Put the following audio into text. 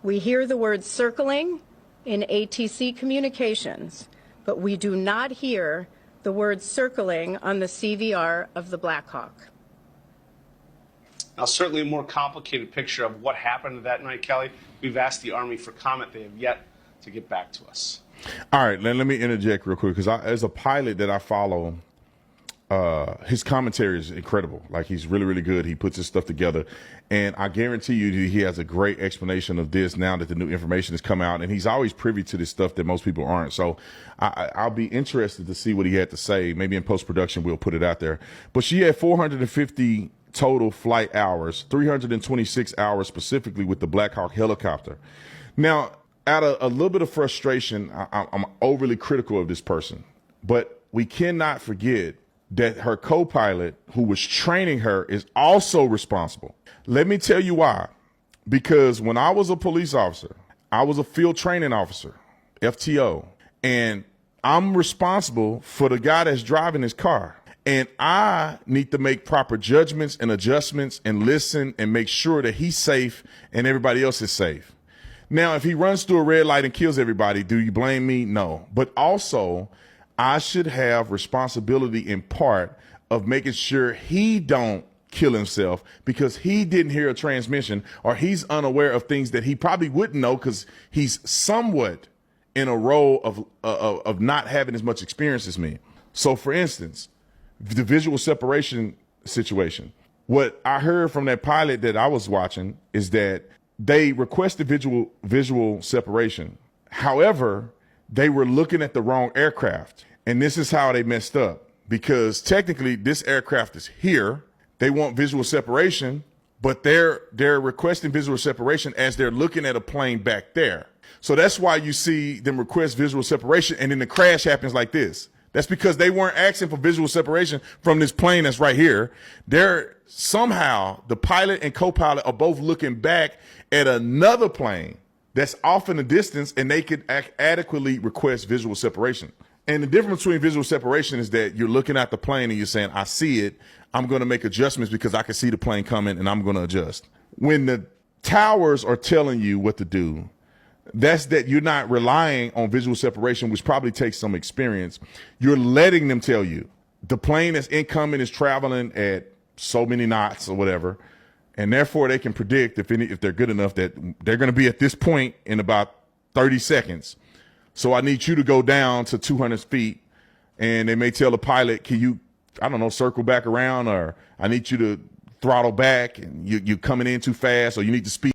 We hear the word circling in ATC communications, but we do not hear the word circling on the CVR of the Black Hawk. Now, certainly a more complicated picture of what happened that night, Kelly. We've asked the Army for comment. They have yet to get back to us. All right, let me interject real quick, because as a pilot that I follow, his commentary is incredible. Like, he's really, really good. He puts his stuff together. And I guarantee you he has a great explanation of this now that the new information has come out. And he's always privy to this stuff that most people aren't. So I'll be interested to see what he had to say. Maybe in post-production we'll put it out there. But she had 450 total flight hours, 326 hours specifically with the Black Hawk helicopter. Now, out of a little bit of frustration, I'm overly critical of this person. But we cannot forget that her co-pilot who was training her is also responsible. Let me tell you why. Because when I was a police officer, I was a field training officer, FTO, and I'm responsible for the guy that's driving his car. And I need to make proper judgments and adjustments and listen and make sure that he's safe and everybody else is safe. Now, if he runs through a red light and kills everybody, do you blame me? No. But also, I should have responsibility in part of making sure he don't kill himself because he didn't hear a transmission or he's unaware of things that he probably wouldn't know because he's somewhat in a role of not having as much experience as me. So, for instance, the visual separation situation. What I heard from that pilot that I was watching is that they requested visual separation. However, they were looking at the wrong aircraft. And this is how they messed up. Because technically this aircraft is here. They want visual separation, but they're requesting visual separation as they're looking at a plane back there. So that's why you see them request visual separation and then the crash happens like this. That's because they weren't asking for visual separation from this plane that's right here. They're somehow, the pilot and co-pilot are both looking back at another plane that's off in the distance and they could adequately request visual separation. And the difference between visual separation is that you're looking at the plane and you're saying, I see it. I'm going to make adjustments because I can see the plane coming and I'm going to adjust. When the towers are telling you what to do, that's that you're not relying on visual separation, which probably takes some experience. You're letting them tell you the plane that's incoming is traveling at so many knots or whatever. And therefore they can predict if they're good enough that they're going to be at this point in about 30 seconds. So I need you to go down to 200 feet and they may tell the pilot, can you, I don't know, circle back around, or I need you to throttle back and you're coming in too fast, or you need to speed